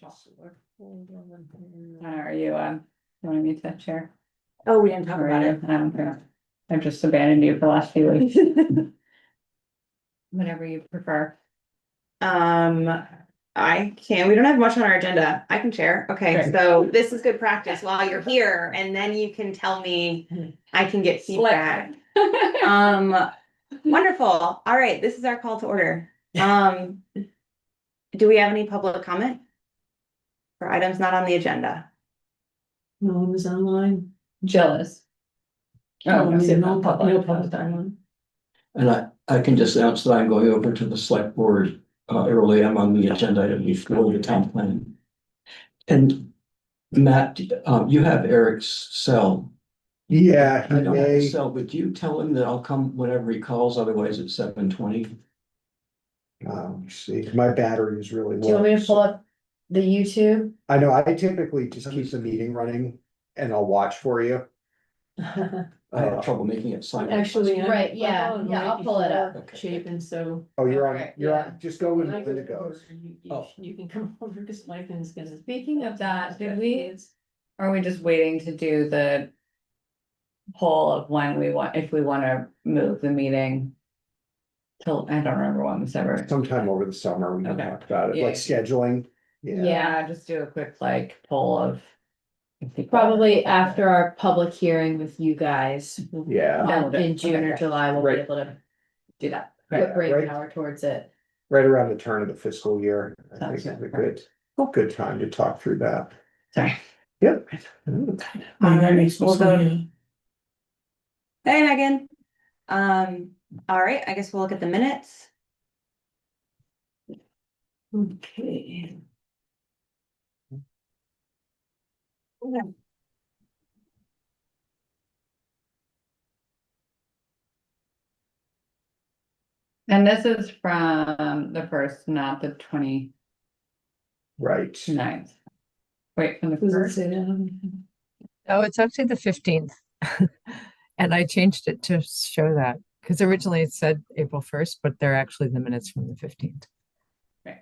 Are you, wanting me to chair? Oh, we didn't talk Or about you? it. I don't care. I've just abandoned you for the last few weeks. Whatever you prefer. I can, we don't have much on our agenda. I can share. Okay, Great. so this is good practice while you're here and then you can tell me, I can get feedback. Wonderful. All right, this is our call to order. Do we have any public comment? For items not on the agenda? No one is online. Jill is. No, I see it no on public public. online. And I can just announce that I'm going over to the select board early. I'm on the agenda item before the town plan. And Matt, you have Eric's cell. Yeah, I he don't have his may, cell, but you tell him that I'll come whenever he calls, otherwise it's 7:20. see, my battery is really low. Do you want me to pull up the YouTube? I know, I typically just keep the meeting running and I'll watch for you. I had trouble making it silent. Actually. Right, yeah, I'll pull it up. Okay. Chapin, so. Oh, you're Alright, on, you're yeah. on, just go when when I go Linda over, goes. Oh. You can come over because Mike is gonna. Speaking of that, did we, are we just waiting to do the poll of when we want, if we wanna move the meeting? Till, I don't remember when this ever. Sometime over the summer, we can Okay. talk about it, Yeah. like scheduling. Yeah, Yeah, just do a quick like poll of. if people- Probably after our public hearing with you guys, yeah, in June or Okay. July, we'll be Right. able to Do that. put Right. brain right. power towards it. right around the turn of the fiscal year. I Sounds think is a good. good time to talk through that. Sorry. Yep. Alright, we'll go. Hey, Megan. All right, I guess we'll look at the minutes. Okay. And this is from the first, not the 29th. Right. Wait, from the Does it first. say that? Oh, it's actually the 15th. And I changed it to show that, because originally it said April 1st, but they're actually the minutes from the 15th. Right.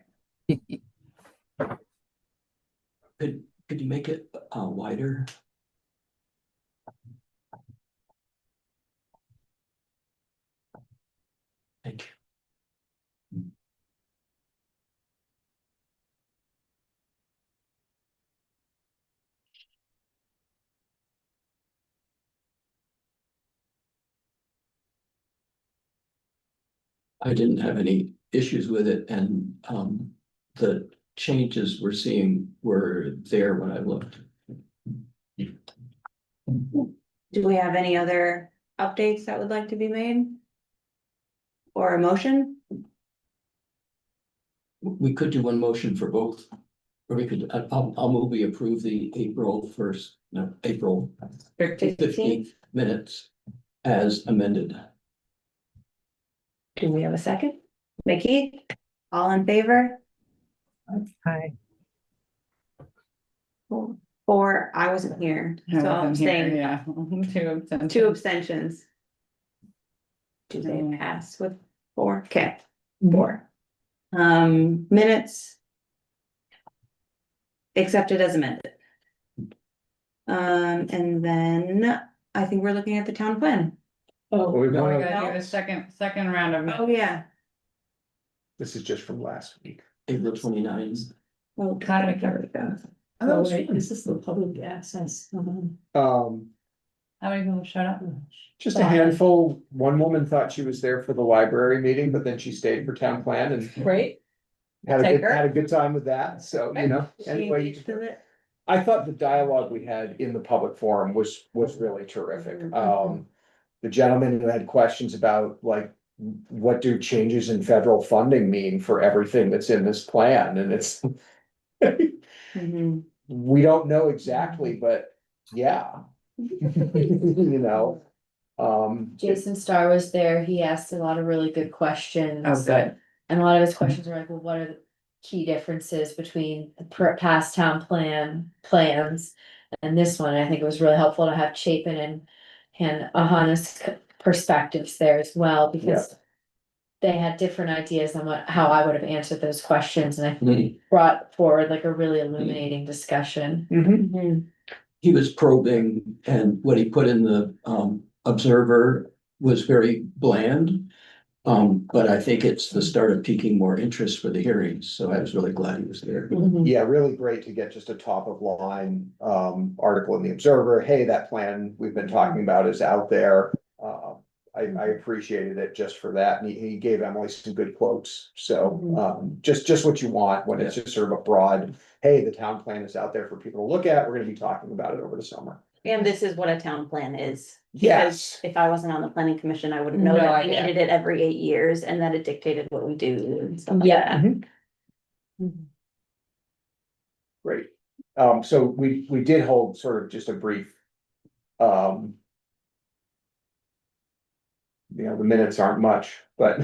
Could you make it wider? Thank you. I didn't have any issues with it, and the changes we're seeing were there when I looked. Do we have any other updates that would like to be made? Or a motion? We could do one motion for both. Or we could, I'll move we approve the April 15th minutes as amended. Do we have a second? Mickey, all in favor? Hi. Four, I wasn't here, I so I'm wasn't here, saying yeah. Two abstentions. two abstentions. Do they pass with four? Okay, Mm-hmm. four. Minutes. Accepted as amended. And then I think we're looking at the town plan. Oh, We No, we wanna- gotta do a second round of. Oh, yeah. This is just from last week. April 29th. Oh, How did we cover it? oh, wait, this is the public access. How many people showed up? Just a handful. One woman thought she was there for the library meeting, but then she stayed for town plan and Right? Take her. had a good time with that, so, you know, She anyway. engaged with it? I thought the dialogue we had in the public forum was really terrific. The gentleman who had questions about like, what do changes in federal funding mean for everything that's in this plan? And it's, Mhm. we don't know exactly, but yeah. You know, Jason Starr was there, he asked a lot of really good questions. Oh, good. And a lot of his questions were like, well, what are the key differences between the past town plans and this one? I think it was really helpful to have Chapin and Ahana's perspectives there as well, because they had different ideas on how I would have answered those questions, and I Mhm. brought forward like a really illuminating discussion. Mhm. He was probing, and what he put in the Observer was very bland. But I think it's the start of piquing more interest for the hearings, so I was really glad he was there. Yeah, really great to get just a top of line article in the Observer. Hey, that plan we've been talking about is out there. I appreciated it just for that. And he gave Emily some good quotes. So just what you want when it's just sort of a broad, hey, the town plan is out there for people to look at. We're gonna be talking about it over the summer. And this is what a town plan is. Yes. If I wasn't on the planning commission, I wouldn't know No that we idea. needed it every 8 years and that it dictated what we do and stuff like Yeah. that. Great. So we did hold sort of just a brief. The minutes aren't much, but.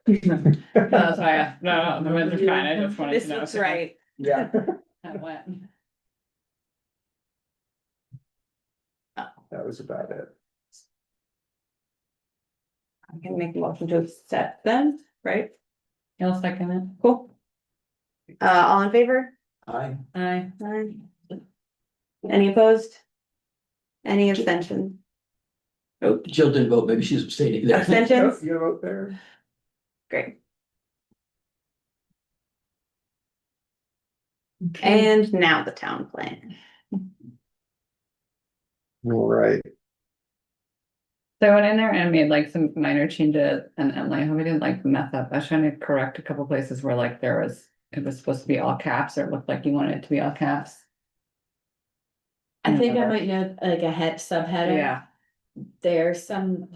That's why, no, the minutes are fine, I just wanted This to know. looks right. Yeah, That went. that was about it. I can make a motion to accept them, right? I'll second it. Cool. All in favor? Aye. Aye. Aye. Any opposed? Any abstention? Oh, Jill didn't vote, maybe she's abstaining there. Abstentions? You out there? Great. And now the town plan. All right. So I went in there and made like some minor changes, and Emily, I hope I didn't like mess up. I was trying to correct a couple places where like it was supposed to be all caps, or it looked like you wanted it to be all caps. I think I might know like a subheader. Yeah, There's some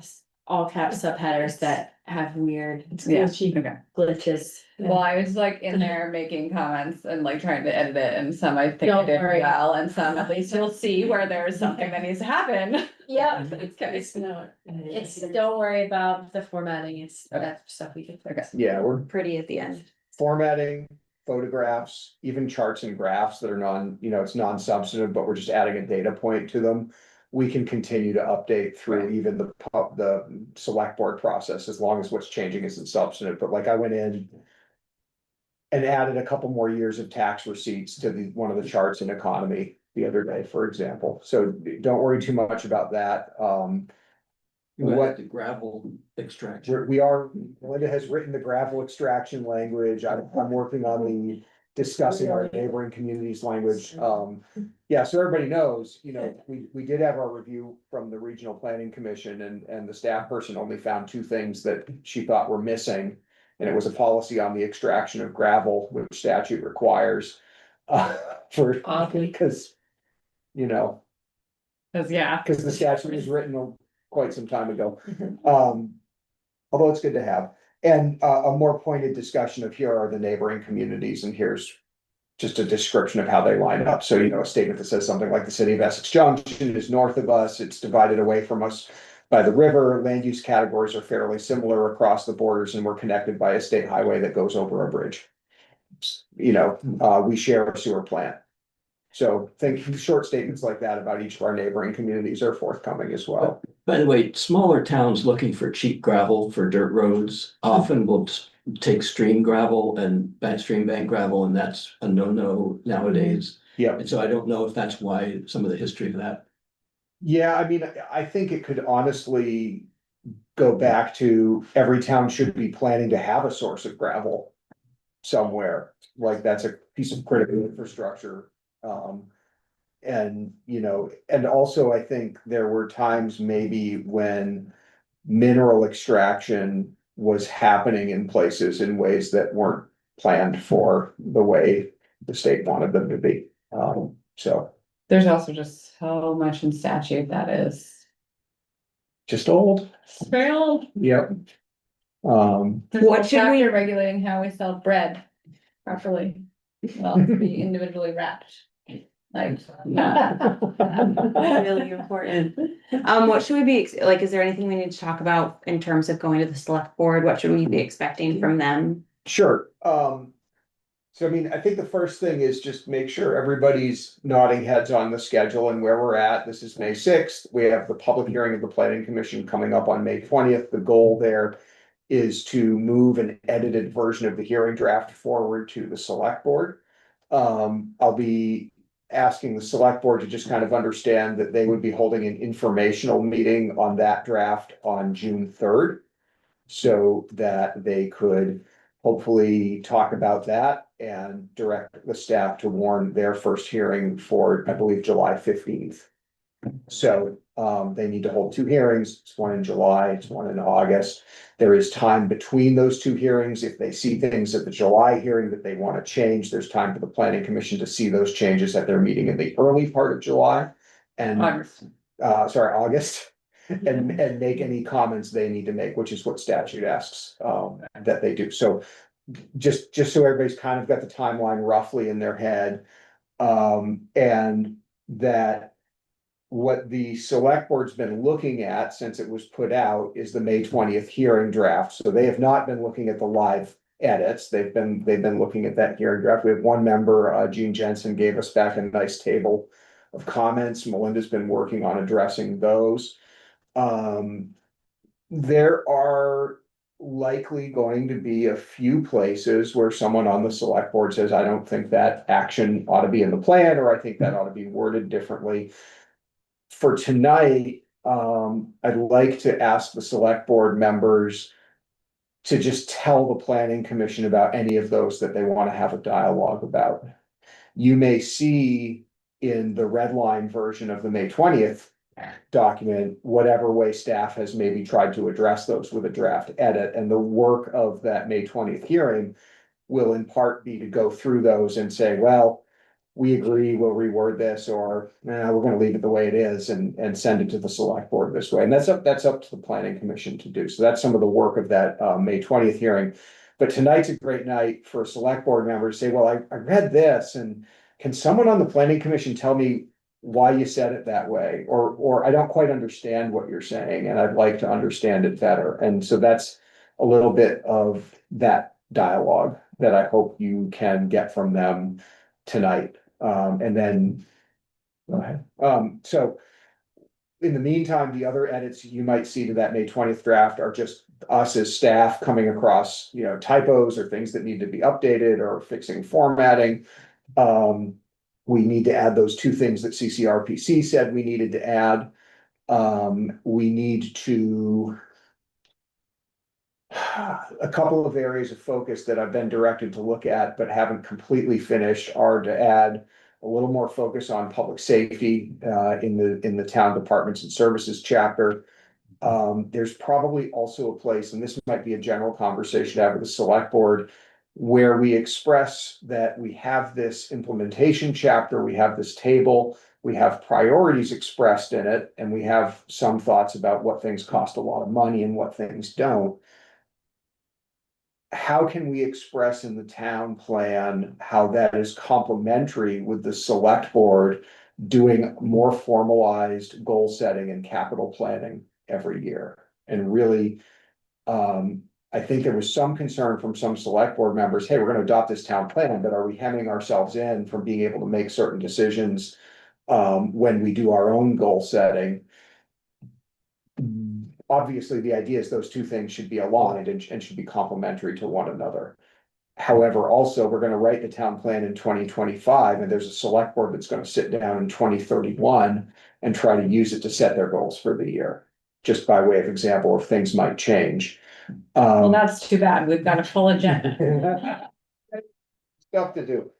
all cap subheaders that have weird yeah, okay. glitches. Well, I was like in there making comments and like trying to edit it, and some I think I Don't did worry. well, and some at least you'll see where there's something that needs to happen. Yeah, don't worry about the formatting, it's Okay. that stuff we can Okay. fix. Yeah, we're Pretty at the end. formatting, photographs, even charts and graphs that are it's non-substantive, but we're just adding a data point to them. We can continue to update through Right. even the select board process, as long as what's changing isn't substantive, but like I went in. And added a couple more years of tax receipts to one of the charts in economy the other day, for example, so don't worry too much about that, What the gravel extraction. Linda has written the gravel extraction language, I'm working on the discussing our neighboring communities language. Yeah, so everybody knows, we did have our review from the Regional Planning Commission, and the staff person only found 2 things that she thought were missing. And it was a policy on the extraction of gravel, which statute requires, because, Yeah. because the statute was written quite some time ago. Although it's good to have, and a more pointed discussion of here are the neighboring communities, and here's just a description of how they line up. So, a statement that says something like the city of Essex Junction is north of us, it's divided away from us by the river, land use categories are fairly similar across the borders, and we're connected by a state highway that goes over a bridge. We share a sewer plant. So think short statements like that about each of our neighboring communities are forthcoming as well. By the way, smaller towns looking for cheap gravel for dirt roads often will take stream gravel and stream bank gravel, and that's a no-no nowadays. Yeah. And so I don't know if that's why some of the history of that. Yeah, I mean, I think it could honestly go back to every town should be planning to have a source of gravel somewhere, like that's a piece of critical infrastructure. And also I think there were times maybe when mineral extraction was happening in places in ways that weren't planned for the way the state wanted them to be. So. There's also just so much in statute that is Just old. very old. Yep. There's What a should we- chapter regulating how we sell bread properly. Well, to be individually wrapped. Like. Really important. What should we be, like, is there anything we need to talk about in terms of going to the select board? What should we be expecting from them? Sure, so I mean, I think the first thing is just make sure everybody's nodding heads on the schedule and where we're at. This is May 6th. We have the public hearing of the planning commission coming up on May 20th. The goal there is to move an edited version of the hearing draft forward to the select board. I'll be asking the select board to just kind of understand that they would be holding an informational meeting on that draft on June 3rd. So that they could hopefully talk about that and direct the staff to warn their first hearing for, I believe, July 15th. So they need to hold two hearings. It's one in July, it's one in August. There is time between those two hearings. If they see things at the July hearing that they want to change, there's time for the planning commission to see those changes at their meeting in the early part of July. And August. And make any comments they need to make, which is what statute asks that they do. So just so everybody's kind of got the timeline roughly in their head. And that what the select board's been looking at since it was put out is the May 20th hearing draft. So they have not been looking at the live edits. They've been looking at that hearing draft. We have one member, Gene Jensen, gave us back a nice table of comments. Melinda's been working on addressing those. There are likely going to be a few places where someone on the select board says, I don't think that action ought to be in the plan, or I think that ought to be worded differently. For tonight, I'd like to ask the select board members to just tell the planning commission about any of those that they want to have a dialogue about. You may see in the red line version of the May 20th document, whatever way staff has maybe tried to address those with a draft edit, and the work of that May 20th hearing will in part be to go through those and say, well, we agree, we'll reword this, or we're gonna leave it the way it is and send it to the select board this way. And that's up to the planning commission to do. So that's some of the work of that May 20th hearing. But tonight's a great night for a select board member to say, well, I read this, and can someone on the planning commission tell me why you said it that way, or I don't quite understand what you're saying, and I'd like to understand it better. And so that's a little bit of that dialogue that I hope you can get from them tonight. And then, go ahead. So in the meantime, the other edits you might see to that May 20th draft are just us as staff coming across, typos or things that need to be updated or fixing formatting. We need to add those two things that CCRPC said we needed to add. We need to, a couple of areas of focus that I've been directed to look at but haven't completely finished are to add a little more focus on public safety in the town departments and services chapter. There's probably also a place, and this might be a general conversation to have with the select board, where we express that we have this implementation chapter, we have this table, we have priorities expressed in it, and we have some thoughts about what things cost a lot of money and what things don't. How can we express in the town plan how that is complementary with the select board doing more formalized goal setting and capital planning every year? And really, I think there was some concern from some select board members, hey, we're going to adopt this town plan, but are we hemming ourselves in from being able to make certain decisions when we do our own goal setting? Obviously, the idea is those two things should be aligned and should be complementary to one another. However, also, we're going to write the town plan in 2025, and there's a select board that's going to sit down in 2031 and try to use it to set their goals for the year, just by way of example, if things might change. Well, that's too bad. We've got a full agenda. Stuff to do.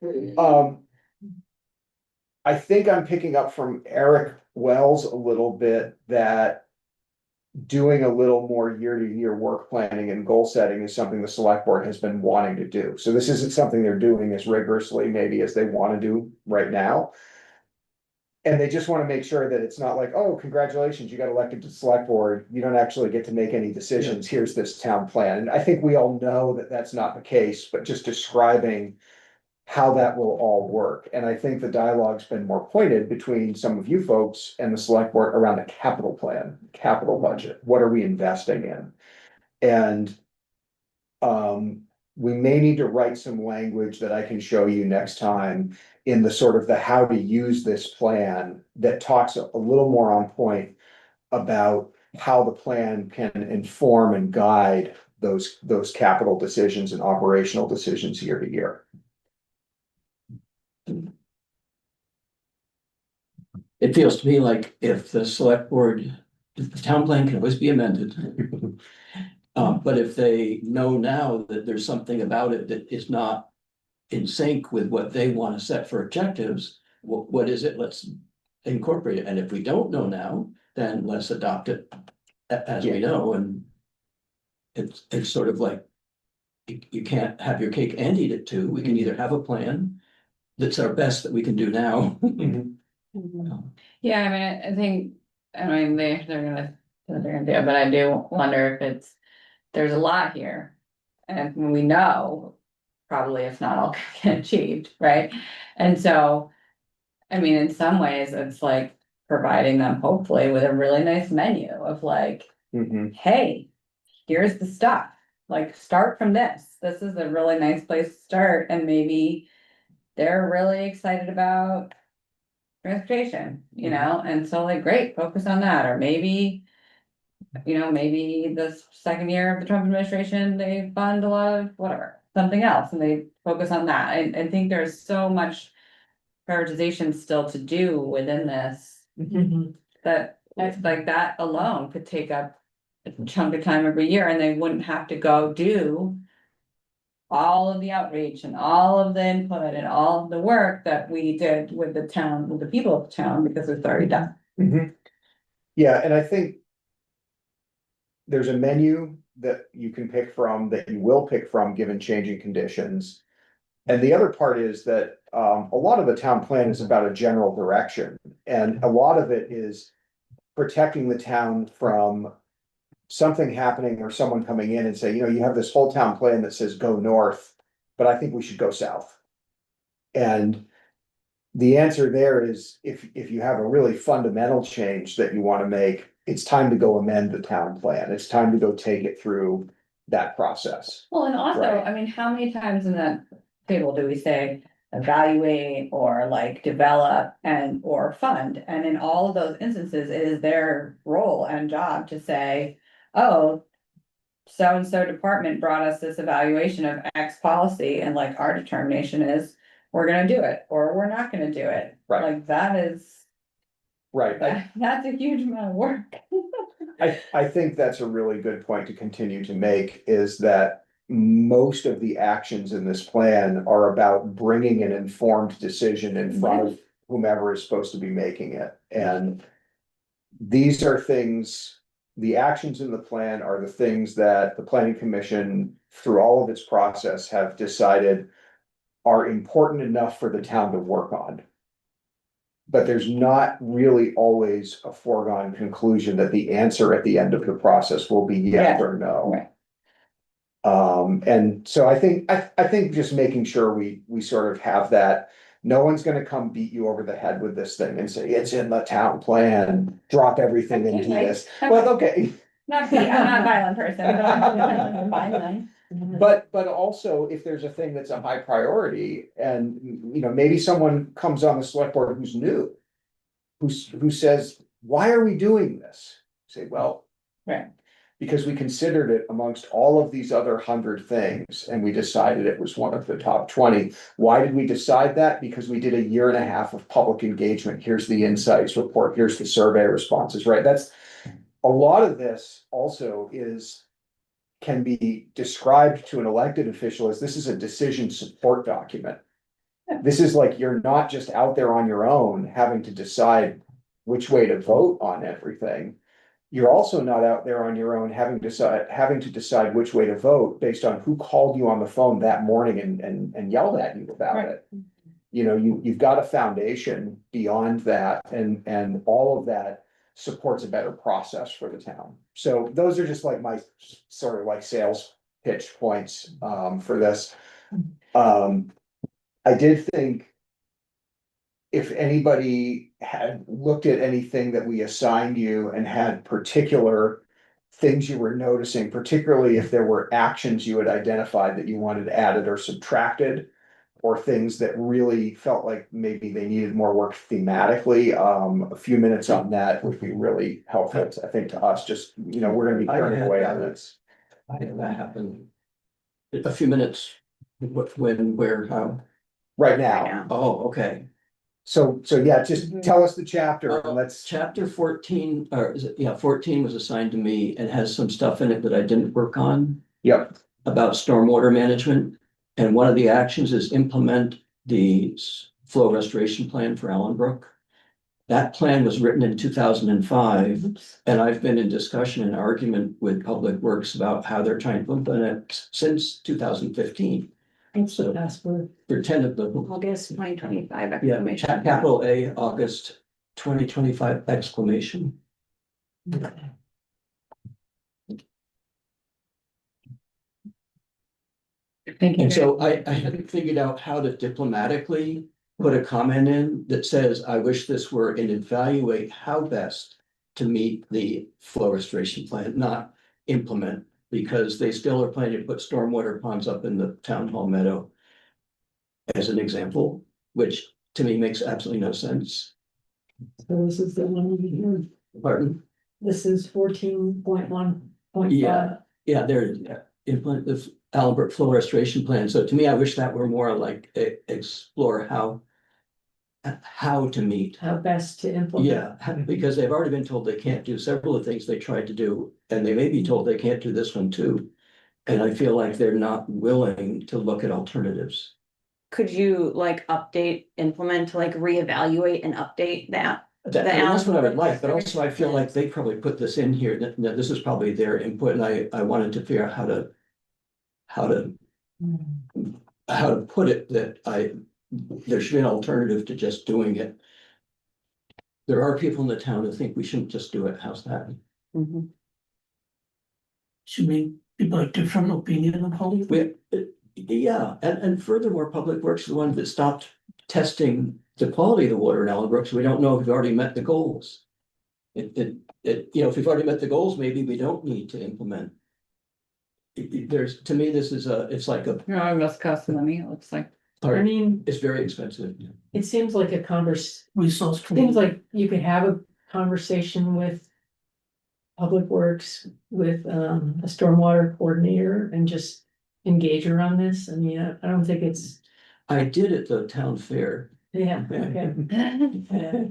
I think I'm picking up from Eric Wells a little bit that doing a little more year-to-year work planning and goal setting is something the select board has been wanting to do. So this isn't something they're doing as rigorously maybe as they want to do right now. And they just want to make sure that it's not like, oh, congratulations, you got elected to the select board. You don't actually get to make any decisions. Here's this town plan. And I think we all know that that's not the case, but just describing how that will all work. And I think the dialogue's been more pointed between some of you folks and the select board around the capital plan, capital budget. What are we investing in? And we may need to write some language that I can show you next time in the sort of the how to use this plan that talks a little more on point about how the plan can inform and guide those capital decisions and operational decisions year to year. It feels to me like if the select board, if the town plan can always be amended. But if they know now that there's something about it that is not in sync with what they want to set for objectives, what is it? Let's incorporate it. And if we don't know now, then let's adopt it as we know. And it's sort of like you can't have your cake and eat it too. We can either have a plan that's our best that we can do now. Yeah, I mean, I think, I mean, they're gonna, do what they're gonna do, but I do wonder if there's a lot here. And we know, probably if not all can get achieved, right? And so, I mean, in some ways, it's like providing them hopefully with a really nice menu of like, hey, here's the stuff, like, start from this. This is a really nice place to start, and maybe they're really excited about transportation, you know, and so like, great, focus on that, or maybe. You know, maybe the second year of the Trump administration, they fund a lot of whatever, something else, and they focus on that. I think there's so much prioritization still to do within this. That it's like that alone could take up a chunk of time every year, and they wouldn't have to go do all of the outreach and all of the input and all of the work that we did with the town, with the people of the town, because it's already done. Yeah, and I think there's a menu that you can pick from, that you will pick from, given changing conditions. And the other part is that a lot of the town plan is about a general direction, and a lot of it is protecting the town from something happening or someone coming in and say, you know, you have this whole town plan that says go north, but I think we should go south. And the answer there is, if you have a really fundamental change that you want to make, it's time to go amend the town plan. It's time to go take it through that process. Well, and also, Right. I mean, how many times in that table do we say evaluate or like develop and or fund? And in all of those instances, it is their role and job to say, oh, so-and-so department brought us this evaluation of X policy, and like our determination is we're gonna do it or we're not gonna do it. Right. Like that is, Right. that's a huge amount of work. I think that's a really good point to continue to make, is that most of the actions in this plan are about bringing an informed decision in front of whomever is supposed to be making it. And these are things, the actions in the plan are the things that the planning commission, through all of its process, have decided are important enough for the town to work on. But there's not really always a foregone conclusion that the answer at the end of the process will be yes or no. Right. And so I think just making sure we sort of have that, no one's gonna come beat you over the head with this thing and say, it's in the town plan, drop everything into Okay. this. Well, okay, I'm not a violent person, but I'm fine then. but also if there's a thing that's a high priority, and you know, maybe someone comes on the select board who's new. Who says, why are we doing this? Say, well. Right. Because we considered it amongst all of these other 100 things, and we decided it was one of the top 20. Why did we decide that? Because we did a year and a half of public engagement. Here's the insights report, here's the survey responses, right? That's a lot of this also can be described to an elected official as this is a decision support document. This is like, you're not just out there on your own having to decide which way to vote on everything. You're also not out there on your own having to decide which way to vote based on who called you on the phone that morning and yelled at you about Right. it. You know, you've got a foundation beyond that, and all of that supports a better process for the town. So those are just like my sort of like sales pitch points for this. I did think if anybody had looked at anything that we assigned you and had particular things you were noticing, particularly if there were actions you had identified that you wanted added or subtracted, or things that really felt like maybe they needed more work thematically, a few minutes on that would be really helpful, I think, to us. Just, you know, we're gonna be turning away on this. I had that happen. A few minutes, when, where, how? right Right now. now. Oh, okay. So yeah, just Mhm. tell us the chapter and let's, Chapter 14, or is it, yeah, 14 was assigned to me and has some stuff in it that I didn't work on yep, about stormwater management. And one of the actions is implement the flow restoration plan for Allenbrook. That plan was written in 2005, and I've been in discussion and argument with Public Works about how they're trying to implement it since 2015. What's the So password? for 10 of the, August 2025 yeah, exclamation. capital A, August 2025 exclamation. Thank you. And so I hadn't figured out how to diplomatically put a comment in that says, I wish this were and evaluate how best to meet the flow restoration plan, not implement, because they still are planning to put stormwater ponds up in the town hall meadow as an example, which to me makes absolutely no sense. So this is the one over here. Pardon? This is 14.1.5. Yeah. Yeah, there, yeah, implement the Albert flow restoration plan. So to me, I wish that were more like explore how to meet. How best to implement. Yeah, because they've already been told they can't do several of the things they tried to do, and they may be told they can't do this one too. And I feel like they're not willing to look at alternatives. Could you like update, implement, to like reevaluate and update that? That's what I would like, but also I feel like they probably put this in here, that this is probably their input, and I wanted to figure out how to put it, that there should be an alternative to just doing it. There are people in the town who think we shouldn't just do it. How's that? Mhm. Should make people have different opinion on how Yeah, and furthermore, Public Works is the one that stopped testing the quality of the water in Allenbrook, so we don't know if we've already met the goals. If we've already met the goals, maybe we don't need to implement. There's, to me, this is it's like a, No, it must cost money, it looks like. I mean, it's very expensive. it seems like a resource. seems like you could have a conversation with Public Works, with a stormwater coordinator and just engage around this. I mean, I don't think it's, I did at the town fair. yeah, okay. Yeah.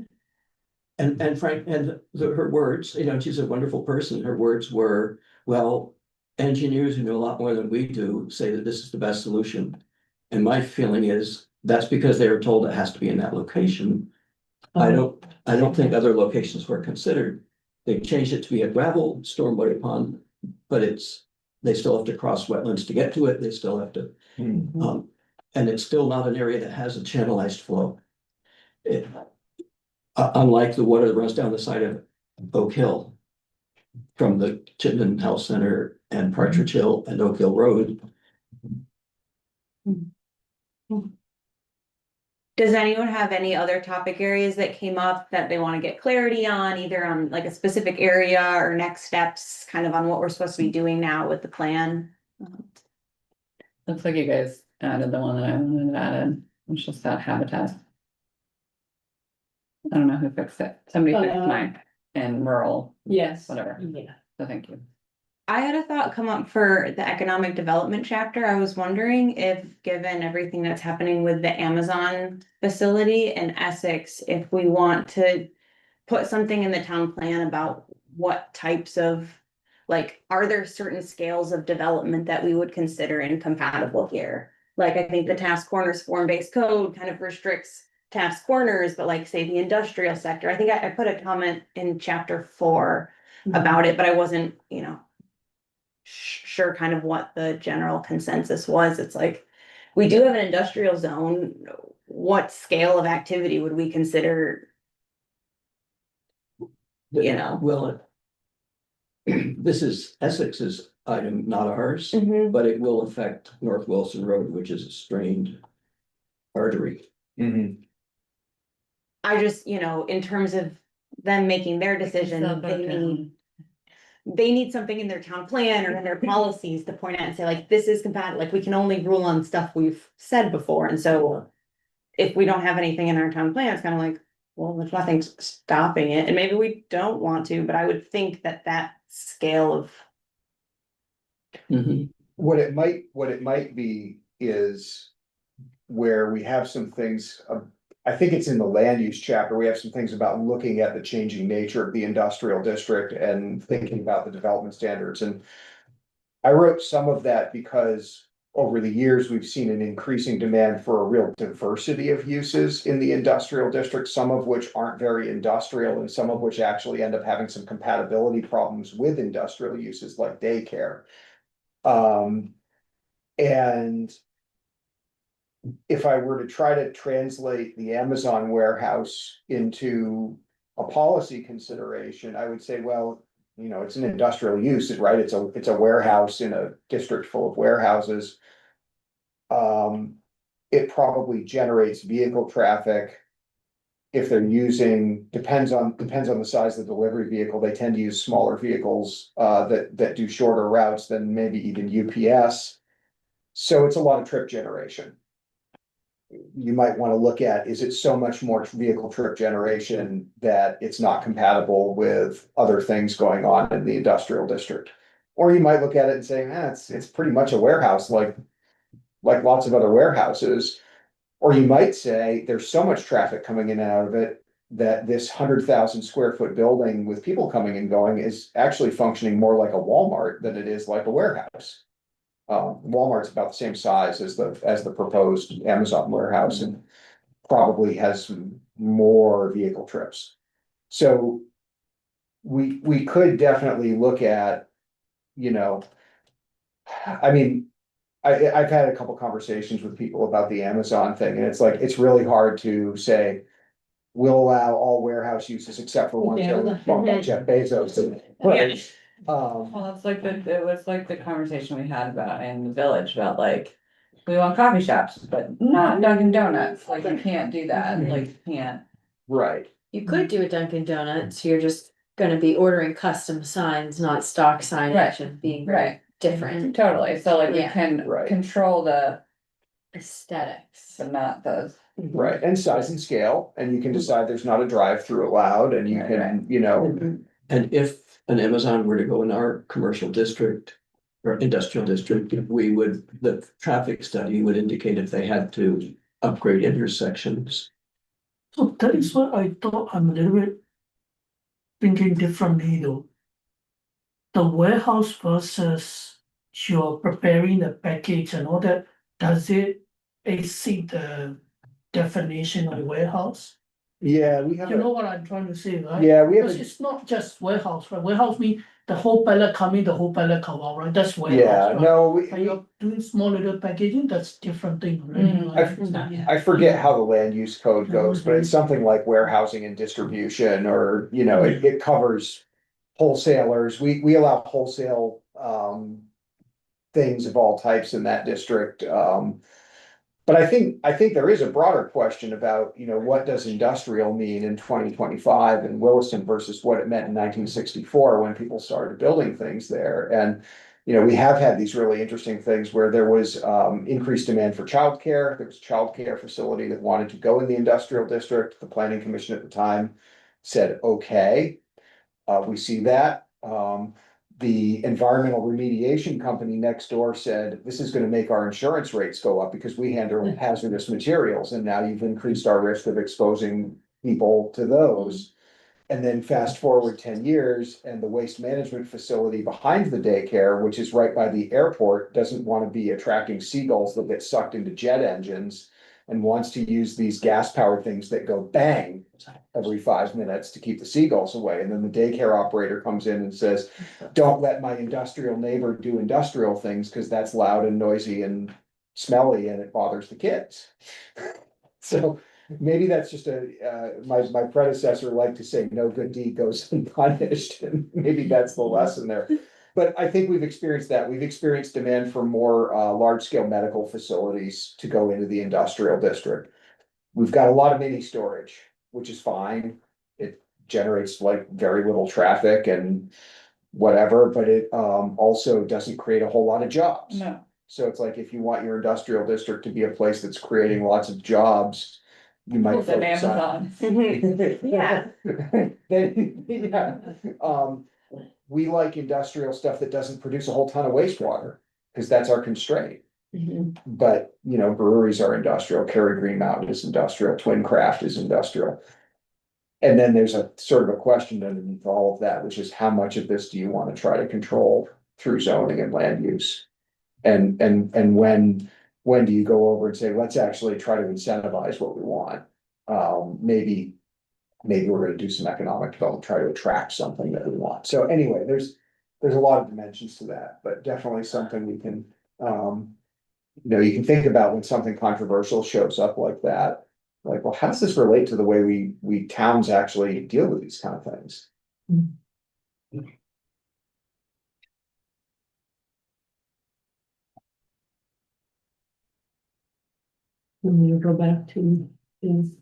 And Frank, and her words, she's a wonderful person. Her words were, well, engineers who know a lot more than we do say that this is the best solution. And my feeling is that's because they were told it has to be in that location. I don't think other locations were considered. They changed it to be a gravel stormwater pond, but they still have to cross wetlands to get to it. They still have to, and it's still not an area that has a channelized flow. Unlike the water that runs down the side of Oak Hill from the Chittenden Health Center and Partridge Hill and Oak Hill Road. Does anyone have any other topic areas that came up that they want to get clarity on, either on like a specific area or next steps, kind of on what we're supposed to be doing now with the plan? Looks like you guys added the one that I wanted to add in, it's just that habitat. I don't know who fixed it, somebody fixed mine in rural, Yes. whatever, Yeah. so thank you. I had a thought come up for the economic development chapter. I was wondering if, given everything that's happening with the Amazon facility in Essex, if we want to put something in the town plan about what types of, like, are there certain scales of development that we would consider incompatible here? Like, I think the task corners form-based code kind of restricts task corners, but like, say, the industrial sector, I think I put a comment in chapter 4 about it, but I wasn't, sure kind of what the general consensus was. It's like, we do have an industrial zone. What scale of activity would we consider? Well, this is Essex's item, not ours, Mhm. but it will affect North Wilson Road, which is a strained artery. I just, in terms of them making their decision, they need something in their town plan or in their policies to point out and say, like, this is compatible, like, we can only rule on stuff we've said before, and so if we don't have anything in our town plan, it's kind of like, well, there's nothing stopping it, and maybe we don't want to, but I would think that scale of Mhm. What it might be is where we have some things, I think it's in the land use chapter, we have some things about looking at the changing nature of the industrial district and thinking about the development standards, and I wrote some of that because over the years, we've seen an increasing demand for a real diversity of uses in the industrial district, some of which aren't very industrial and some of which actually end up having some compatibility problems with industrial uses like daycare. And if I were to try to translate the Amazon warehouse into a policy consideration, I would say, well, you know, it's an industrial use, right? It's a warehouse in a district full of warehouses. It probably generates vehicle traffic. If they're using, depends on the size of the delivery vehicle, they tend to use smaller vehicles, that do shorter routes than maybe even UPS. So it's a lot of trip generation. You might want to look at, is it so much more vehicle trip generation that it's not compatible with other things going on in the industrial district? Or you might look at it and say, it's pretty much a warehouse like lots of other warehouses. Or you might say, there's so much traffic coming in and out of it that this 100,000 square foot building with people coming and going is actually functioning more like a Walmart than it is like a warehouse. Walmart's about the same size as the proposed Amazon warehouse and probably has more vehicle trips. So we could definitely look at, you know, I mean, I've had a couple conversations with people about the Amazon thing, and it's like, it's really hard to say, we'll allow all warehouse uses except for ones that were bought by Jeff Bezos. Well, it's like it was like the conversation we had about in the village about like, we want coffee shops, but not Dunkin' Donuts, like you can't do that, like you can't. Right, You could do a Dunkin' Donuts, you're just gonna be ordering custom signs, not stock signage and being very Right. different Totally, so like we Yeah. can Right. control the, aesthetics. but not those. right, and size and scale, and you can decide there's not a drive-through allowed, and you Right, can, you know, And if an Amazon were to go in our commercial district or industrial district, the traffic study would indicate if they had to upgrade intersections. So that is what I thought, I'm a little bit thinking differently though. The warehouse versus you're preparing the package and all that, does it exceed the definition of warehouse? yeah, we have You know a, what I'm trying to say, right? yeah, we have Because a, it's not just warehouse, right? Warehouse mean the whole pallet come in, the whole pallet come out, right? That's yeah, warehouse, right? no, When you're doing small little packaging, that's different thing, Mm, right? I forget how the land use code goes, but it's something like warehousing and distribution, or, you know, it covers wholesalers, we allow wholesale, things of all types in that district, but I think there is a broader question about, you know, what does industrial mean in 2025 in Williston versus what it meant in 1964 when people started building things there. And, you know, we have had these really interesting things where there was increased demand for childcare. There was a childcare facility that wanted to go in the industrial district. The planning commission at the time said, okay. We see that. The environmental remediation company next door said, this is gonna make our insurance rates go up because we handle hazardous materials, and now you've increased our risk of exposing people to those. And then fast forward 10 years, and the waste management facility behind the daycare, which is right by the airport, doesn't want to be attracting seagulls that get sucked into jet engines, and wants to use these gas powered things that go bang every 5 minutes to keep the seagulls away. And then the daycare operator comes in and says, don't let my industrial neighbor do industrial things because that's loud and noisy and smelly and it bothers the kids. So maybe that's just my predecessor liked to say, no good deed goes unpunished, and maybe that's the lesson there. But I think we've experienced that. We've experienced demand for more large-scale medical facilities to go into the industrial district. We've got a lot of mini storage, which is fine. It generates like very little traffic and whatever, but it also doesn't create a whole lot of jobs. no, So it's like, if you want your industrial district to be a place that's creating lots of jobs, you might it's an focus on. Amazon. Yeah. Yeah, we like industrial stuff that doesn't produce a whole ton of wastewater, because that's our constraint. But, you know, breweries are industrial, Kerry Green Mountain is industrial, Twin Craft is industrial. And then there's a sort of a question underneath all of that, which is how much of this do you want to try to control through zoning and land use? And when do you go over and say, let's actually try to incentivize what we want? Maybe we're gonna do some economic development, try to attract something that we want. So anyway, there's a lot of dimensions to that, but definitely something we can, you know, you can think about when something controversial shows up like that. Like, well, how does this relate to the way we towns actually deal with these kind of things? When we go back to things.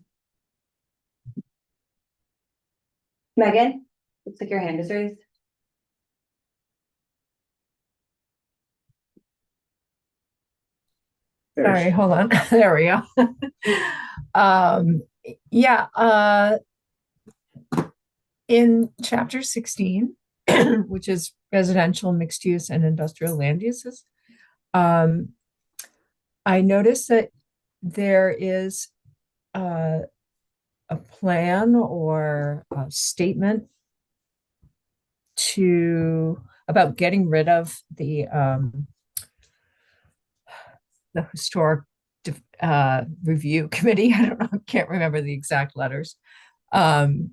Megan, looks like your hand is raised. Sorry, hold on. There we go. Yeah, in chapter 16, which is residential, mixed use, and industrial land uses, I noticed that there is a plan or a statement about getting rid of the historic review committee. I don't know, can't remember the exact letters. And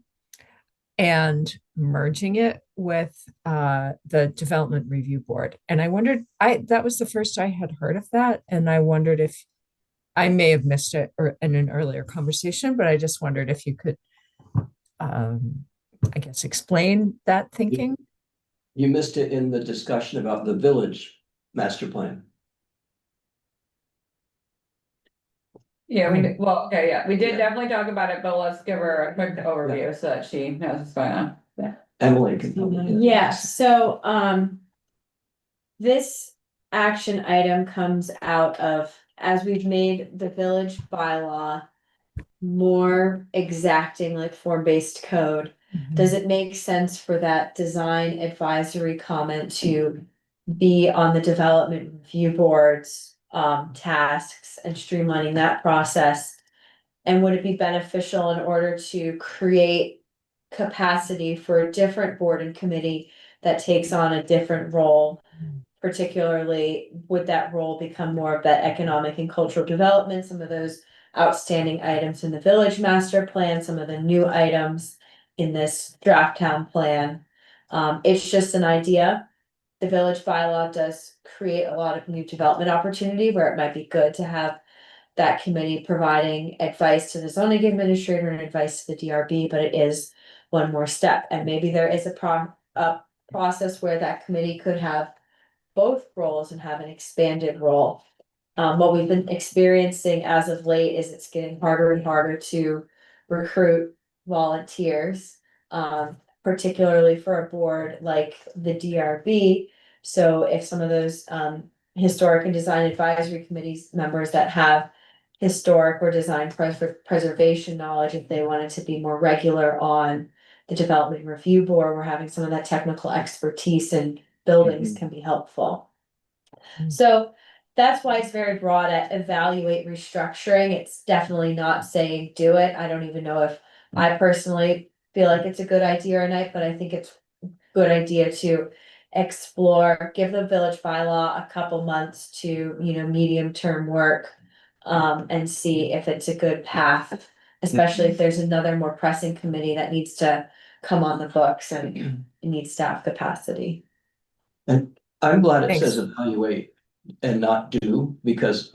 merging it with the development review board. And I wondered, that was the first I had heard of that. And I wondered if I may have missed it or in an earlier conversation, but I just wondered if you could, I guess, explain that thinking. You missed it in the discussion about the village master plan. Yeah, we did, well, okay, yeah, we did definitely talk about it, but let's give her a quick overview so that she knows what's going on. Emily can probably. Yeah, so, this action item comes out of, as we've made the village bylaw more exacting, like form-based code, does it make sense for that design advisory comment to be on the development review board's tasks and streamlining that process? And would it be beneficial in order to create capacity for a different board and committee that takes on a different role? Particularly, would that role become more of that economic and cultural development, some of those outstanding items in the village master plan, some of the new items in this draft town plan? It's just an idea. The village bylaw does create a lot of new development opportunity where it might be good to have that committee providing advice to the zoning administrator and advice to the DRB, but it is one more step. And maybe there is a process where that committee could have both roles and have an expanded role. What we've been experiencing as of late is it's getting harder and harder to recruit volunteers, particularly for a board like the DRB. So if some of those historic and design advisory committees members that have historic or design preservation knowledge, if they wanted to be more regular on the development review board, we're having some of that technical expertise in buildings can be helpful. So that's why it's very broad at evaluate restructuring. It's definitely not saying do it. I don't even know if I personally feel like it's a good idea or not, but I think it's a good idea to explore, give the village bylaw a couple months to, medium term work. And see if it's a good path, especially if there's another more pressing committee that needs to come on the books and it needs staff capacity. And I'm glad it Thanks. says evaluate and not do, because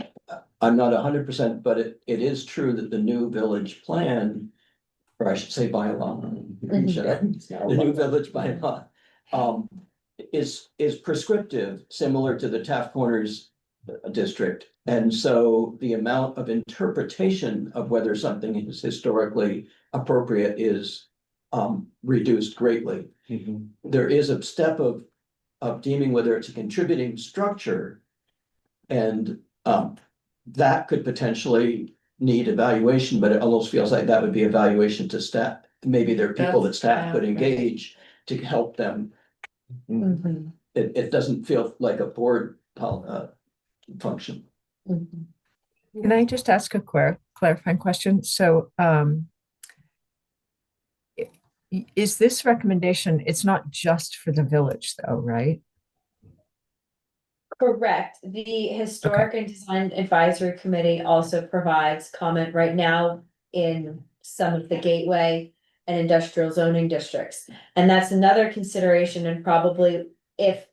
I'm not 100%, but it is true that the new village plan, or I should say bylaw, the new village bylaw, is prescriptive, similar to the Taft Corners district. And so the amount of interpretation of whether something is historically appropriate is reduced greatly. There is a step of deeming whether it's a contributing structure, and that could potentially need evaluation, but it almost feels like that would be evaluation to staff. Maybe there are people that staff could engage to help them Mhm, It doesn't feel like a board function. mhm. Can I just ask a clarifying question? So, is this recommendation, it's not just for the village though, right? Correct. The Historic and Design Advisory Committee also provides comment right now in some of the gateway and industrial zoning districts. And that's another consideration, and probably if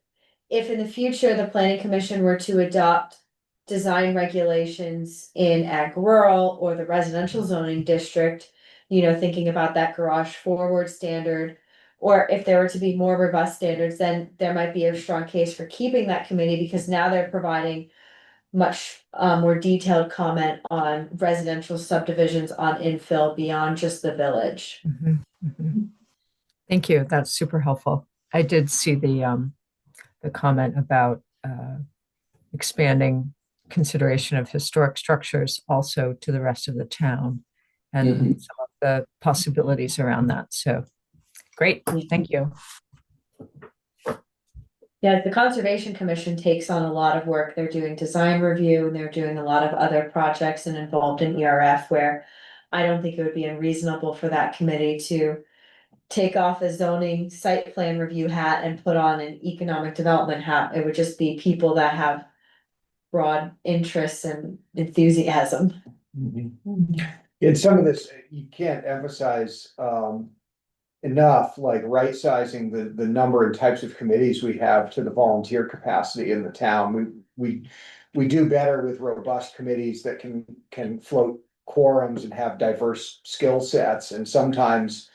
in the future the planning commission were to adopt design regulations in ag rural or the residential zoning district, you know, thinking about that garage forward standard, or if there were to be more robust standards, then there might be a strong case for keeping that committee, because now they're providing much more detailed comment on residential subdivisions on infill beyond just the village. Mhm, mhm. Thank you. That's super helpful. I did see the comment about expanding consideration of historic structures also to the rest of the town and Mhm. some of the possibilities around that. So great, thank you. Yeah, the Conservation Commission takes on a lot of work. They're doing design review and they're doing a lot of other projects and involved in ERF, where I don't think it would be unreasonable for that committee to take off a zoning site plan review hat and put on an economic development hat. It would just be people that have broad interests and enthusiasm. In some of this, you can't emphasize, enough, like right sizing the number and types of committees we have to the volunteer capacity in the town. We do better with robust committees that can float quorums and have diverse skill sets, and sometimes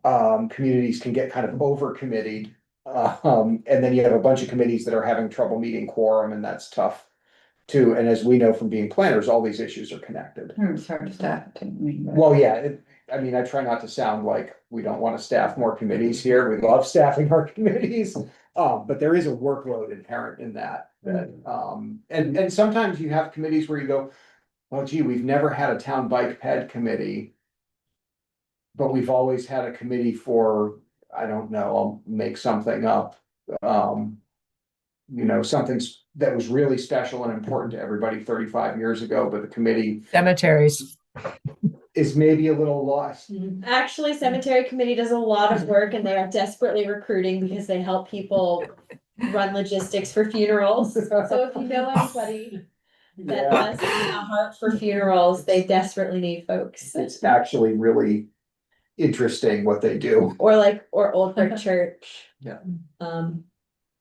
communities can get kind of over committed. And then you have a bunch of committees that are having trouble meeting quorum, and that's tough too. And as we know from being planners, all these issues are connected. It's hard to staff it, I mean, but- Well, yeah, I mean, I try not to sound like we don't wanna staff more committees here, we love staffing our committees. But there is a workload inherent in that, and sometimes you have committees where you go, well, gee, we've never had a town bike ped committee. But we've always had a committee for, I don't know, I'll make something up, something that was really special and important to everybody 35 years ago, but the committee Cemeteries. is maybe a little lost. Actually, Cemetery Committee does a lot of work and they are desperately recruiting because they help people run logistics for funerals. So if you know anybody that Yeah. has a heart for funerals, they desperately need folks. It's actually really interesting what they do. Or Old Brick Church. Yeah.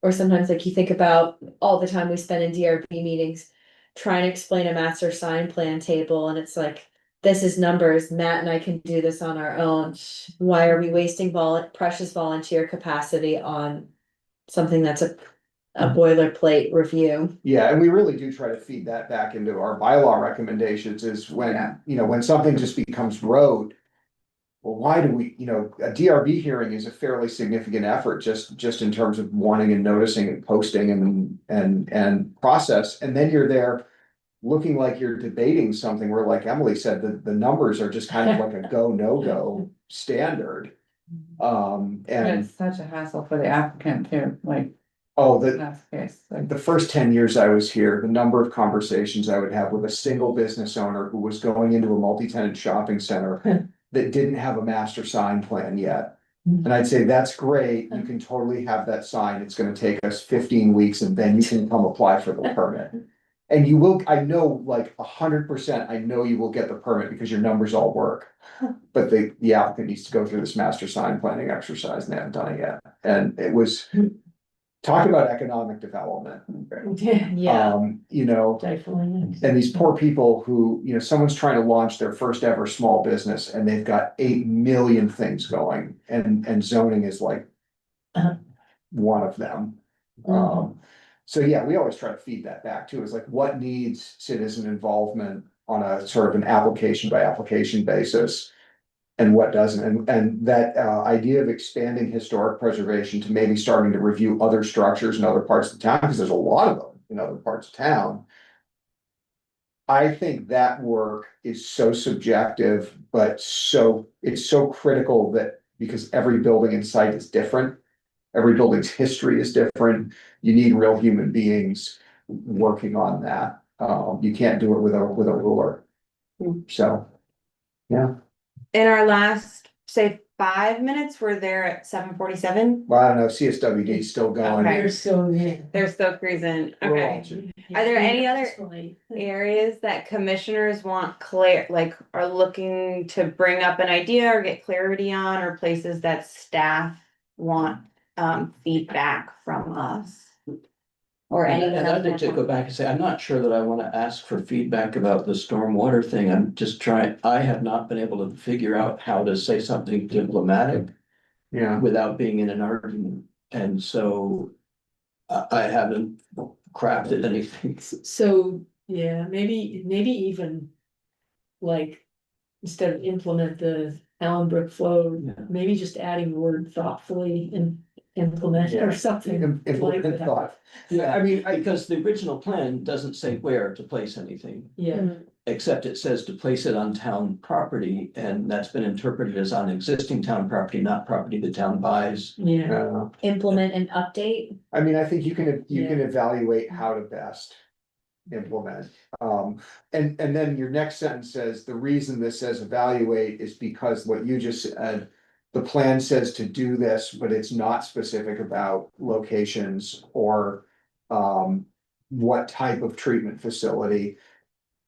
Or sometimes like you think about all the time we spend in DRB meetings trying to explain a master sign plan table, and it's like, this is numbers, Matt and I can do this on our own. Why are we wasting precious volunteer capacity on something that's a boilerplate review? Yeah, and we really do try to feed that back into our bylaw recommendations is when, Yeah. when something just becomes rote. Well, why do we, a DRB hearing is a fairly significant effort, just in terms of wanting and noticing and posting and process, and then you're there. Looking like you're debating something where, like Emily said, the numbers are just kind of like a go, no go standard. And And, it's such a hassle for the applicant too, like, oh, that's the case, like, the first 10 years I was here, the number of conversations I would have with a single business owner who was going into a multi-tenant shopping center that didn't have a master sign plan yet. And I'd say, that's great, you can totally have that sign, it's gonna take us 15 weeks and then you can come apply for the permit. And you will, I know, like 100%, I know you will get the permit because your numbers all work. But the applicant needs to go through this master sign planning exercise and they haven't done it yet. And it was, talk about economic development. Yeah, definitely. And these poor people who, someone's trying to launch their first ever small business and they've got 8 million things going and zoning is like Uh-huh. one of them. So yeah, we always try to feed that back too, is like what needs citizen involvement on a sort of an application by application basis. And what doesn't, and that idea of expanding historic preservation to maybe starting to review other structures in other parts of the town, because there's a lot of them in other parts of town. I think that work is so subjective, but it's so critical that because every building and site is different. every building's history is different. You need real human beings working on that. You can't do it with a ruler. Hmm. So, yeah, In our last, say, 5 minutes, we're there at 7:47. well, I don't know, CSWD is still going. Okay. They're so, yeah. They're still cruising, We're all- okay. Are there any other areas that commissioners want like are looking to bring up an idea or get clarity on, or places that staff want feedback from us? Or anyone And I'd like else? to go back and say, I'm not sure that I wanna ask for feedback about the stormwater thing, I'm just trying, I have not been able to figure out how to say something diplomatic Yeah, without being in an argument, and so. I haven't crafted anything. So, yeah, maybe even like, instead of implement the Allen Brook flow, Yeah. maybe just adding the word thoughtfully and implement Yeah. or something. Implement like that. thought. Yeah, I mean, because the original plan doesn't say where to place anything, Yeah, except it says to place it on town property, and that's been interpreted as on existing town property, not property the town buys. yeah, Implement and update. I mean, I think you can Yeah. evaluate how to best implement. And then your next sentence says, the reason this says evaluate is because what you just said. The plan says to do this, but it's not specific about locations or what type of treatment facility.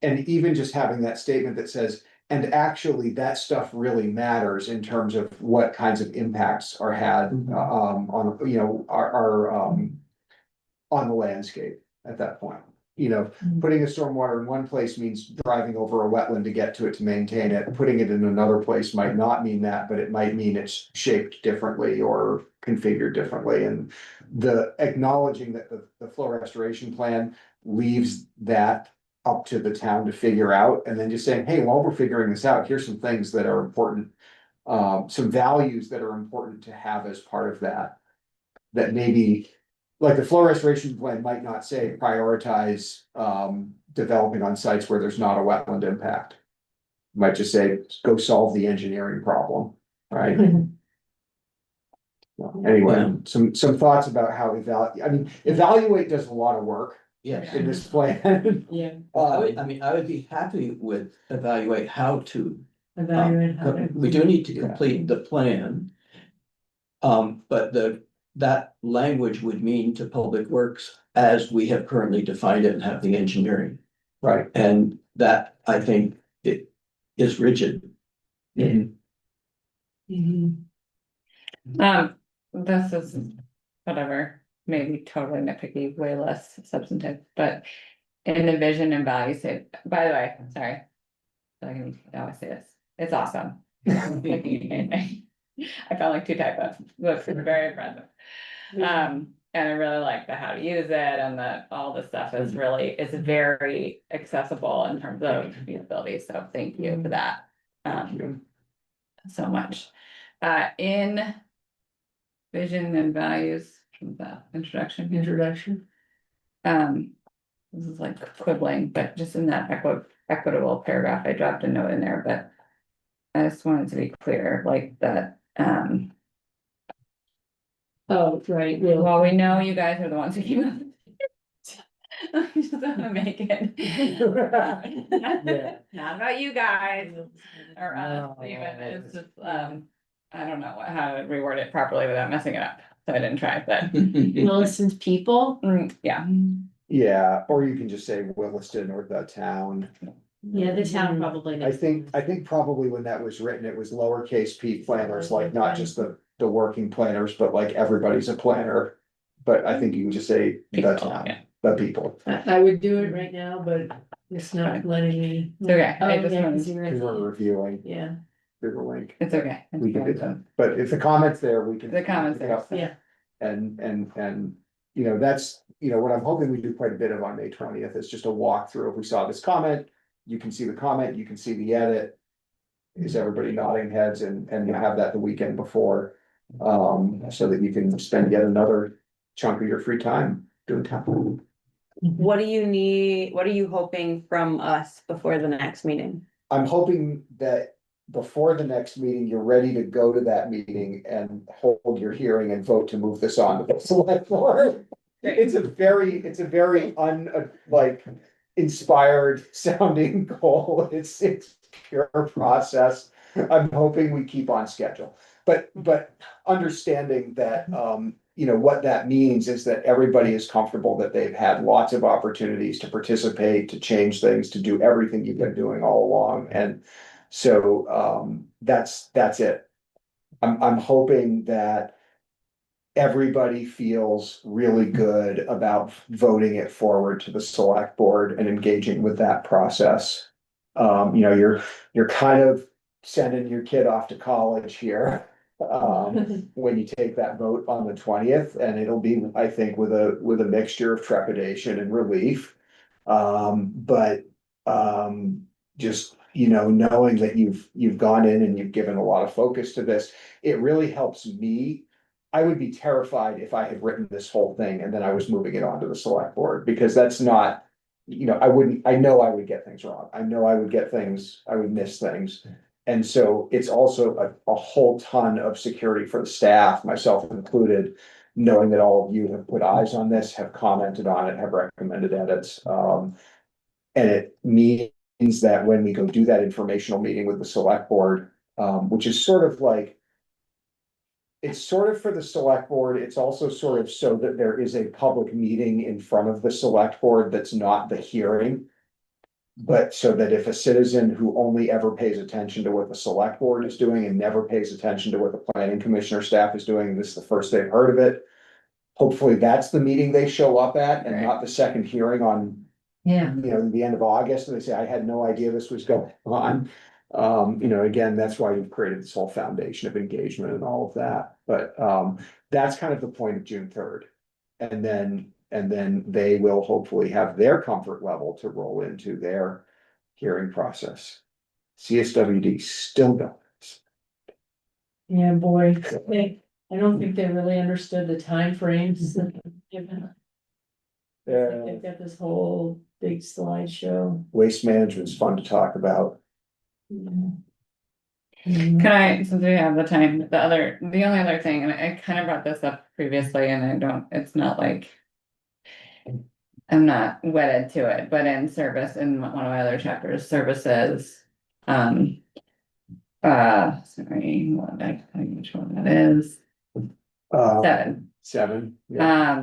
And even just having that statement that says, and actually that stuff really matters in terms of what kinds of impacts are had on, you know, are on the landscape at that point. You know, putting a stormwater in one place means driving over a wetland to get to it to maintain it. Putting it in another place might not mean that, but it might mean it's shaped differently or configured differently. And the acknowledging that the flow restoration plan leaves that up to the town to figure out, and then just saying, hey, while we're figuring this out, here's some things that are important. Some values that are important to have as part of that. That maybe, like the flow restoration plan might not say prioritize developing on sites where there's not a wetland impact. Might just say, go solve the engineering problem, right? Anyway, Yeah. some thoughts about how evaluate does a lot of work Yes. in this plan. yeah, I would be happy with evaluate how to. evaluate how to. We do need to complete the plan. But that language would mean to Public Works as we have currently defined it and have the engineering. Right. And that, I think, it is rigid. Mhm. This is whatever, maybe totally nitpicky, way less substantive, but in the vision and value say, by the way, sorry. I can always say this, it's awesome. I felt like two typos, looks very impressive. And I really like the how to use it and all the stuff is really, is very accessible in terms of usability, so thank you for that. So much. In vision and values, from the introduction. Introduction. This is like quibbling, but just in that equitable paragraph, I dropped a note in there, but. I just wanted to be clear, like that, Oh, right, well, well, we know you guys are the ones who keep. I just wanna make it. Not about you guys or us, even, it's just, I don't know how to reword it properly without messing it up, so I didn't try, but, Williston's people. yeah. Yeah, or you can just say Williston or the town. Yeah, the town probably. I think probably when that was written, it was lowercase p planners, like not just the working planners, but like everybody's a planner. But I think you can just say the People, town, yeah. the people, I would do it right now, but it's not letting me. It's okay, Oh, I just yeah, 'cause wanted, you were. because we're reviewing Yeah, through the link. it's okay. We can do that, but if the comments there, we can. The comments there, yeah. And, you know, that's, you know, what I'm hoping we do quite a bit of on May 20th is just a walkthrough. If we saw this comment, you can see the comment, you can see the edit. Is everybody nodding heads and you have that the weekend before, so that you can spend yet another chunk of your free time doing town. What do you need, what are you hoping from us before the next meeting? I'm hoping that before the next meeting, you're ready to go to that meeting and hold your hearing and vote to move this on to the select board. It's a very like inspired sounding goal. It's pure process. I'm hoping we keep on schedule, but understanding that, you know, what that means is that everybody is comfortable that they've had lots of opportunities to participate, to change things, to do everything you've been doing all along, and so, that's it. I'm hoping that everybody feels really good about voting it forward to the select board and engaging with that process. You know, you're kind of sending your kid off to college here. When you take that vote on the 20th, and it'll be, I think, with a mixture of trepidation and relief. But just, you know, knowing that you've gone in and you've given a lot of focus to this, it really helps me. I would be terrified if I had written this whole thing and then I was moving it on to the select board, because that's not, you know, I know I would get things wrong. I know I would miss things. And so it's also a whole ton of security for the staff, myself included, knowing that all of you have put eyes on this, have commented on it, have recommended edits. And it means that when we go do that informational meeting with the select board, which is sort of like, it's sort of for the select board, it's also sort of so that there is a public meeting in front of the select board that's not the hearing. But so that if a citizen who only ever pays attention to what the select board is doing and never pays attention to what the planning commissioner staff is doing, this is the first they've heard of it. Hopefully that's the meeting they show up at and not the second hearing on, Yeah. you know, the end of August, and they say, I had no idea this was going on. You know, again, that's why you've created this whole foundation of engagement and all of that, but that's kind of the point of June 3rd. And then they will hopefully have their comfort level to roll into their hearing process. CSWD still don't. Yeah, boy, I don't think they really understood the timeframes that were given. They've got this whole big slideshow. Waste management's fun to talk about. Can I, since we have the time, the only other thing, and I kind of brought this up previously, and it's not like I'm not wedded to it, but in service, in one of my other chapters, services, sorry, what, I can't even sure what that is. 7. 7, yeah.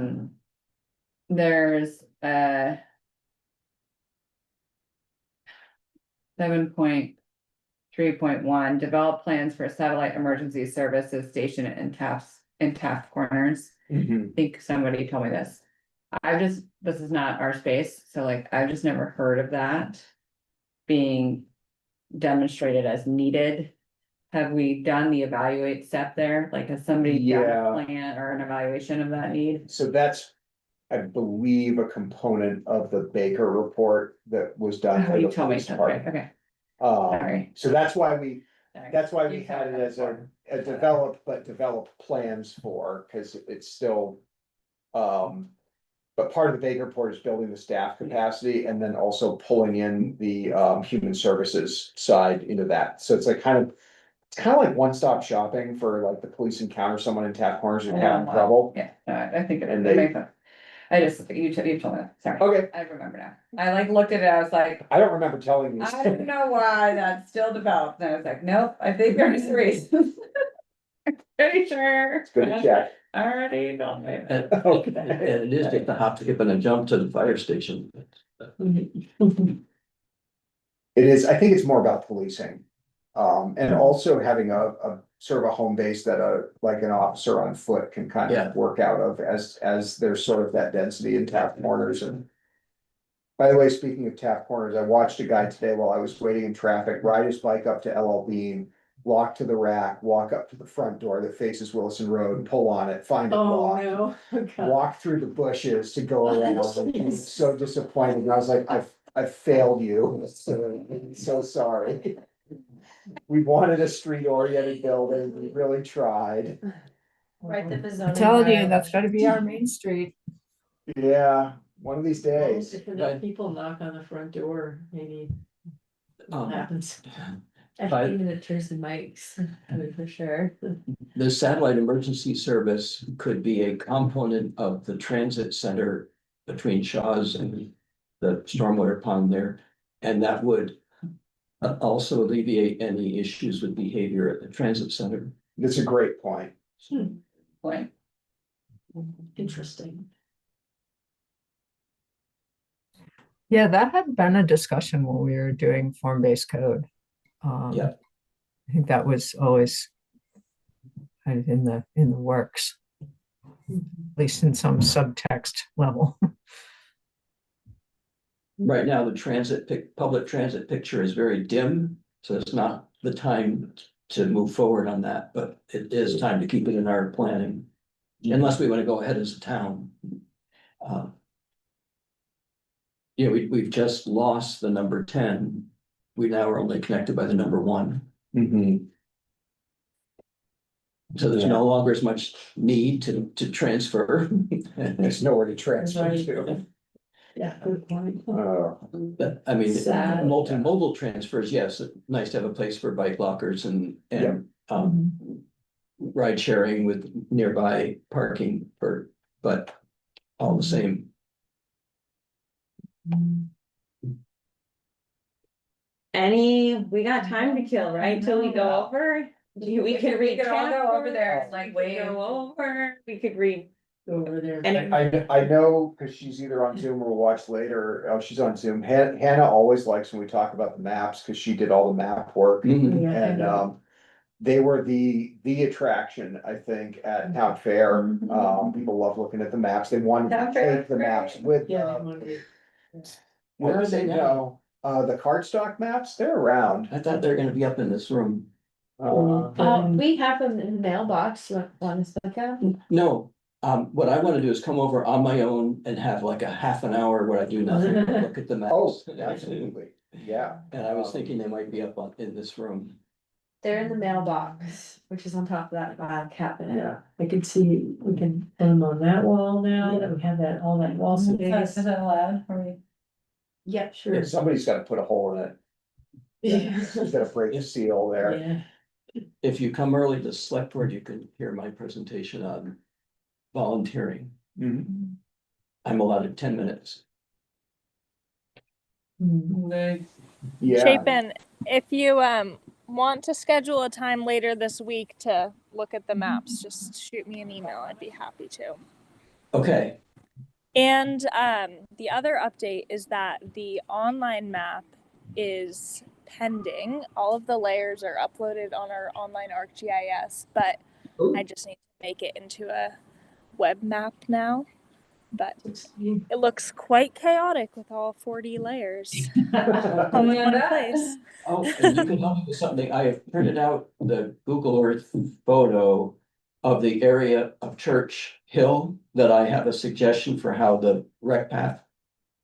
There's 7.3.1, develop plans for satellite emergency services station in Taft Corners. Mhm. I think somebody told me this. This is not our space, so like, I've just never heard of that being demonstrated as needed. Have we done the evaluate step there? Like, has somebody done Yeah. a plan or an evaluation of that need? So that's, I believe, a component of the Baker report that was done. Oh, by you the told me, police okay, department. okay, Um, sorry. so that's why we You had it told as me. a develop plans for, cause it's still. But part of the Baker report is building the staff capacity and then also pulling in the human services side into that. So it's like it's kind of like one-stop shopping for like the police encounter someone in Taft Corners who's having trouble. Yeah, no, I think it And makes sense. I just, you told me, sorry. Okay, I remember now. I like looked at it, I was like, I don't remember telling you. I don't know why that's still developed. And I was like, nope, I think there's a reason. Pretty sure. It's good to check. Already done it. And it is just a hop, skip and a jump to the fire station. It is, I think it's more about policing. And also having a sort of a home base that like an officer on foot can kind Yeah. of work out of as there's sort of that density in Taft Corners. And by the way, speaking of Taft Corners, I watched a guy today while I was waiting in traffic, ride his bike up to LL Bean, walk to the rack, walk up to the front door that faces Wilson Road, pull on it, find it Oh, locked. no. Oh, God. Walk through the bushes to go around. He was so disappointed. And I was like, I failed you. So sorry. We wanted a street oriented building. We really tried. Right, the I'm zoning telling you, bylaw. that's gotta be our main street. Yeah, one of these Well, days. if enough people knock on the front door, maybe what happens. But- Even the Cheers and Mike's, I mean, for sure. The satellite emergency service could be a component of the transit center between Shaw's and the stormwater pond there. And that would also alleviate any issues with behavior at the transit center. That's a great point. Like, Interesting. Yeah, that had been a discussion when we were doing form-based code. Yeah. I think that was always kind of in the works, at least in some subtext level. Right now, the public transit picture is very dim, so it's not the time to move forward on that, but it is time to keep it in our planning. Unless we want to go ahead as a town. Yeah, we've just lost the number 10. We now are only connected by the number 1. Mhm. So there's Yeah. no longer as much need to transfer. There's nowhere to transfer to. Yeah, good point. But I mean, Sad. multimodal transfers, yes, nice to have a place for bike lockers and ride sharing with nearby parking but all the same. We got time to kill, right, till we go over? We could read. could all go over chapters, there and, like, we could wave. Go over, we could read. Go over there. And I know, cause she's either on Zoom or will watch later, oh, she's on Zoom, Hannah always likes when we talk about the maps, cause she did all the map work. Mhm. Yeah, I And know. they were the attraction, I think, at town fair. Mhm. People love looking at the maps. They wanted to Town fair take the was maps great. with. Yeah, they wanted Where are they now? The cardstock maps, they're around. I thought they were gonna be up in this room. We have them in the mailbox, you want to look at? No, what I wanna do is come over on my own and have like a half an hour where I do nothing, but look at the maps. Oh, absolutely, yeah. And I was thinking they might be up in this room. They're in the mailbox, which is on top of that file cabinet. Yeah, I can see, we can put them on that wall now, that we have that, all that wall space. Is that allowed? Are we? Yep, sure. Yeah, somebody's gotta put a hole in it. Somebody's gotta break the seal there. Yeah, If you come early to select board, you can hear my presentation on volunteering. Mhm. I'm allotted 10 minutes. Yeah, Chapin, if you want to schedule a time later this week to look at the maps, just shoot me an email. I'd be happy to. Okay, And the other update is that the online map is pending. All of the layers are uploaded on our online ArcGIS, but I just need to make it into a web map now. But it looks quite chaotic with all 40 layers all in one place. oh, and you can help me with something. I have printed out the Google Earth photo of the area of Church Hill that I have a suggestion for how the rec path,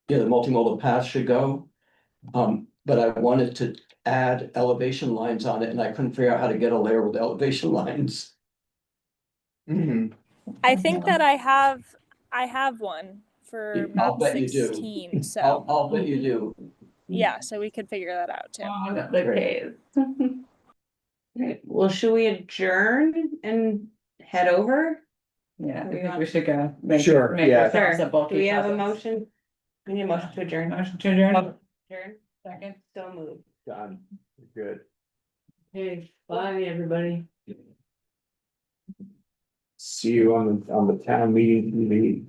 the multimodal path should go. But I wanted to add elevation lines on it and I couldn't figure out how to get a layer with elevation lines. Mhm. I think that I have one for I'll map bet you do. 16. So I'll bet you do. yeah, so we could figure that out too. Oh, the Great. cave. Right, well, should we adjourn and head over? Yeah, I We think want- we should go. Make- Sure, make yeah. ourselves Sure, a bulky do we have a presence. motion? We need a motion to adjourn. Motion to adjourn? Adjourn, Second. so moved. Done, good. hey, bye, everybody. See you on the town meeting.